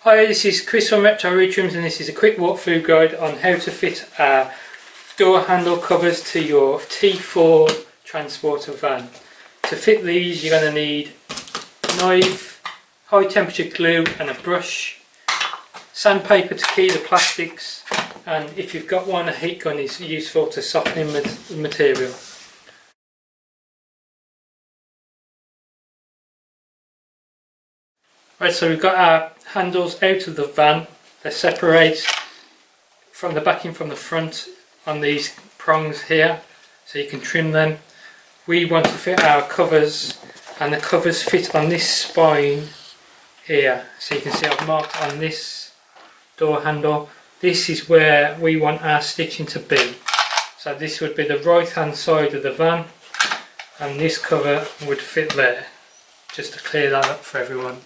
Hi, this is Chris from Retrims and this is a quick walkthrough guide on how to fit door handle covers to your T4 transporter van. To fit these you're going to need a knife, high temperature glue and a brush, sandpaper to key the plastics, and if you've got one, a heat gun is useful to soften the material. Right, so we've got our handles out of the van. They separate from the backing from the front on these prongs here, so you can trim them. We want to fit our covers, and the covers fit on this spine here. So you can see I've marked on this door handle. This is where we want our stitching to be. So this would be the right hand side of the van, and this cover would fit there, just to clear that up for everyone.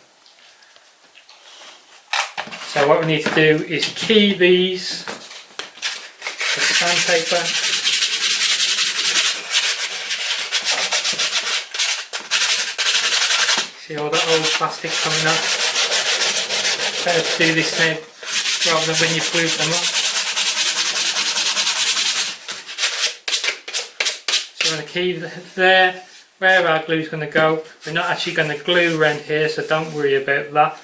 So what we need to do is key these with sandpaper. See all that old plastic coming up? Better to do this now rather than when you've glued them up. So we're going to key there. Where our glue is going to go, we're not actually going to glue around here, so don't worry about that.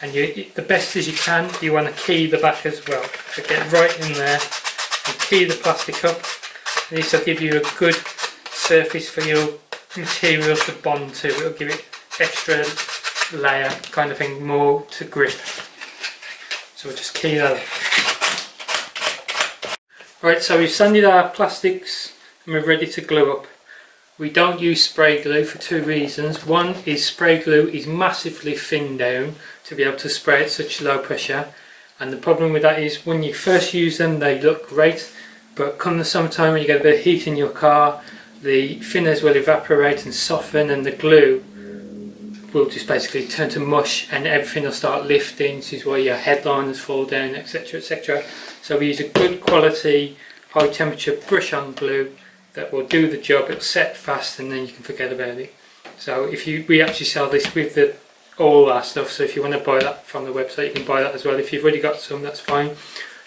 And the best as you can, you want to key the back as well. So get right in there and key the plastic up. And this will give you a good surface for your material to bond to. It will give it extra layer kind of thing, more to grip. So we'll just key that up. Right, so we've sanded our plastics and we're ready to glue up. We don't use spray glue for two reasons. One is spray glue is massively thinned down to be able to spray at such low pressure, and the problem with that is when you first use them they look great, but come the summertime when you get a bit of heat in your car, the thinners will evaporate and soften, and the glue will just basically turn to mush and everything will start lifting. This is why your headliners fall down, etc, etc. So we use a good quality high temperature brush on glue that will do the job. It'll set fast and then you can forget about it. So we actually sell this with all our stuff, so if you want to buy that from the website you can buy that as well. If you've already got some, that's fine.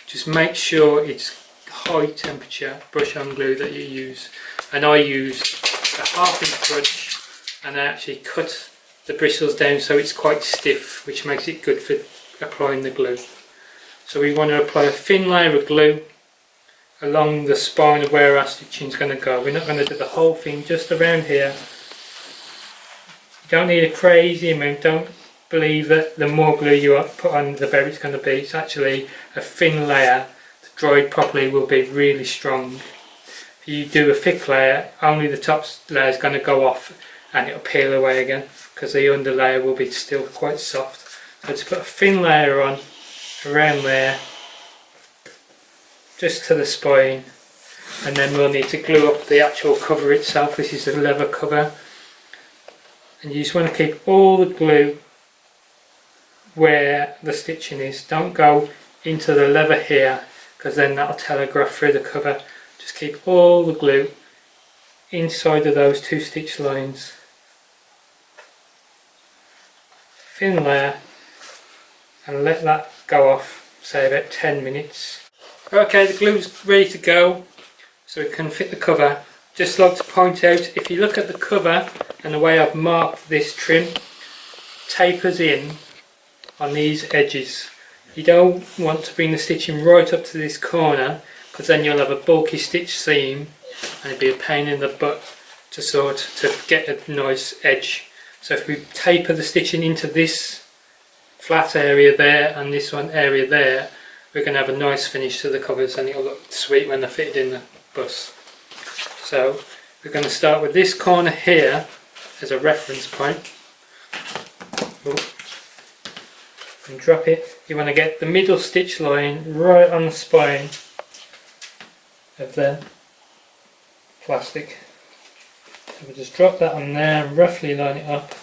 Just make sure it's high temperature brush on glue that you use, and I use a 1/2 inch brush and I actually cut the bristles down so it's quite stiff, which makes it good for applying the glue. So we want to apply a thin layer of glue along the spine of where our stitching is going to go. We're not going to do the whole thing, just around here. You don't need a crazy amount. Don't believe that the more glue you put on, the better it's going to be. It's actually a thin layer that dried properly will be really strong. If you do a thick layer, only the top layer is going to go off and it'll peel away again because the under layer will be still quite soft. So just put a thin layer on around there, just to the spine, and then we'll need to glue up the actual cover itself. This is a leather cover, and you just want to keep all the glue where the stitching is. Don't go into the leather here because then that'll telegraph through the cover. Just keep all the glue inside of those two stitch lines. Thin layer, and let that go off, say about 10 minutes. Okay, the glue's ready to go, so we can fit the cover. Just like to point out, if you look at the cover and the way I've marked this trim, tapers in on these edges. You don't want to bring the stitching right up to this corner because then you'll have a bulky stitch seam and it'd be a pain in the butt to get a nice edge. So if we taper the stitching into this flat area there and this one area there, we're going to have a nice finish to the covers and it'll look sweet when they're fitted in the bus. So we're going to start with this corner here as a reference point. And drop it. You want to get the middle stitch line right on the spine of the plastic. So we'll just drop that on there and roughly line it up.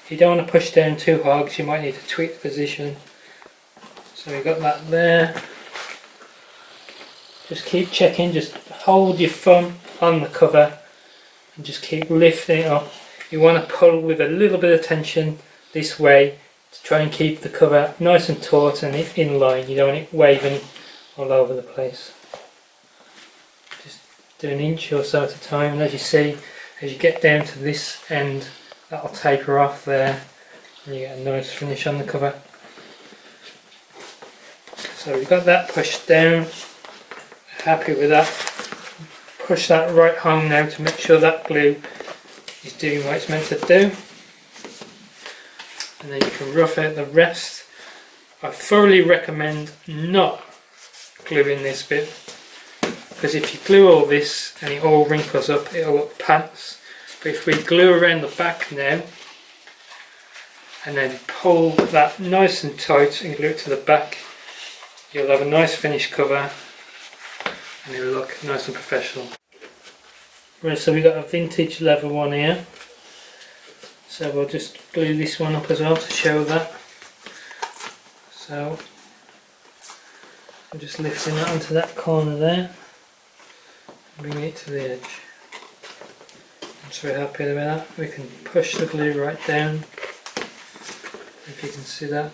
You don't want to push down too hard because you might need to tweak the position. So we've got that there. Just keep checking, just hold your thumb on the cover and just keep lifting it up. You want to pull with a little bit of tension this way to try and keep the cover nice and taut and in line. You don't want it waving all over the place. Just do an inch or so at a time, and as you see, as you get down to this end, that'll taper off there and you get a nice finish on the cover. So we've got that pushed down, happy with that. Push that right home now to make sure that glue is doing what it's meant to do. And then you can rough out the rest. I thoroughly recommend not gluing this bit, because if you glue all this and it all wrinkles up, it'll look pants. But if we glue around the back now and then pull that nice and tight and glue it to the back, you'll have a nice finished cover and it'll look nice and professional. Right, so we've got a vintage leather one here. So we'll just glue this one up as well to show that. So I'm just lifting that onto that corner there, bringing it to the edge. I'm so happy with that. We can push the glue right down, if you can see that.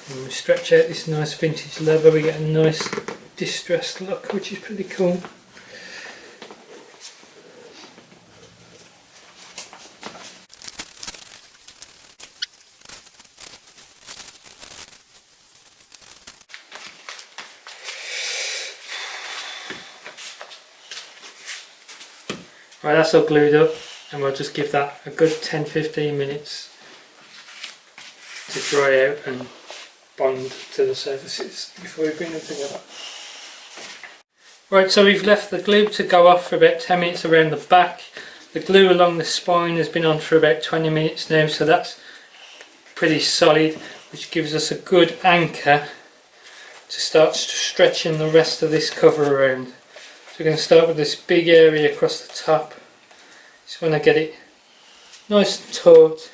And we stretch out this nice vintage leather, we get a nice distressed look, which is pretty cool. Right, that's all glued up, and we'll just give that a good 10-15 minutes to dry out and bond to the surfaces before we bring them together. Right, so we've left the glue to go off for about 10 minutes around the back. The glue along the spine has been on for about 20 minutes now, so that's pretty solid, which gives us a good anchor to start stretching the rest of this cover around. So we're going to start with this big area across the top. Just want to get it nice and taut,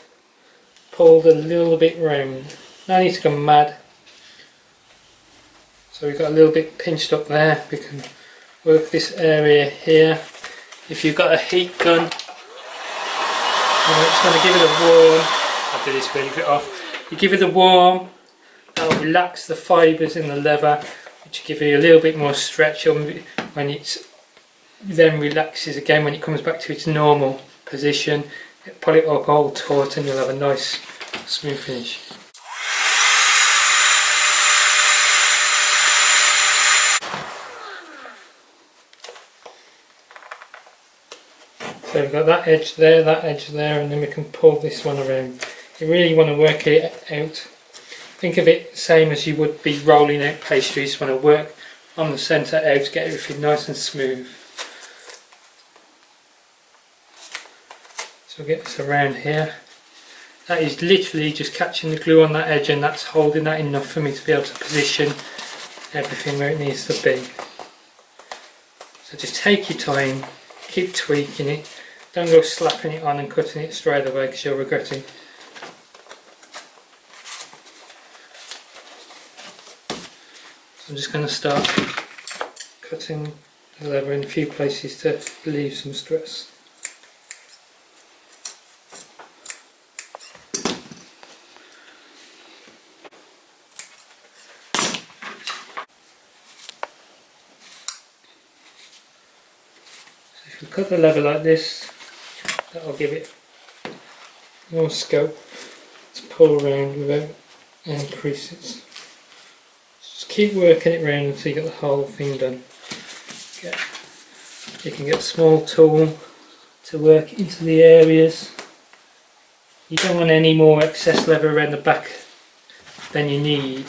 pulled a little bit round. No need to go mad. So we've got a little bit pinched up there. We can work this area here. If you've got a heat gun, I'm just going to give it a warm. I'll do this really bit off. You give it a warm, that'll relax the fibres in the leather, which give you a little bit more stretch when it then relaxes again when it comes back to its normal position. Pull it up all taut and you'll have a nice smooth finish. So we've got that edge there, and then we can pull this one around. You really want to work it out. Think of it the same as you would be rolling out pastry. You just want to work on the centre out to get everything nice and smooth. So we'll get this around here. That is literally just catching the glue on that edge, and that's holding that enough for me to be able to position everything where it needs to be. So just take your time, keep tweaking it. Don't go slapping it on and cutting it straight away because you'll regret it. So I'm just going to start cutting the leather in a few places to relieve some stress. So if you cut the leather like this, that'll give it more scope to pull around without any creases. Just keep working it around until you get the whole thing done. You can get a small tool to work into the areas. You don't want any more excess leather around the back than you need,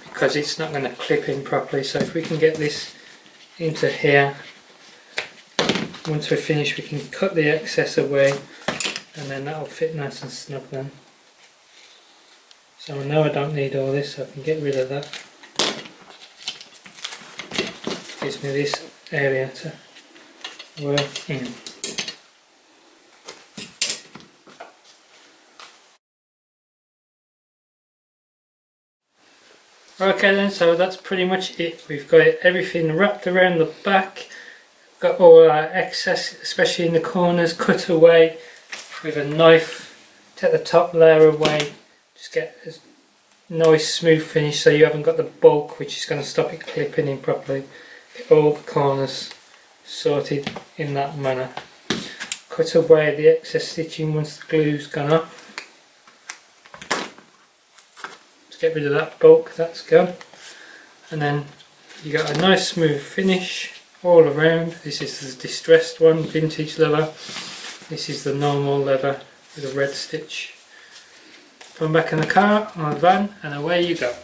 because it's not going to clip in properly. So if we can get this into here, once we're finished we can cut the excess away, and then that'll fit nice and snug then. So I know I don't need all this, so I can get rid of that. Gives me this area to work in. Okay then, so that's pretty much it. We've got everything wrapped around the back, got all our excess, especially in the corners, cut away with a knife. Take the top layer away Just get a nice smooth finish so you haven't got the bulk which is going to stop it clipping in properly. Get all the corners sorted in that manner. Cut away the excess stitching once the glue's gone off. Just get rid of that bulk, that's gone. And then you got a nice smooth finish all around. This is the distressed one, vintage leather. This is the normal leather with a red stitch. Put them back in the car or the van and away you go.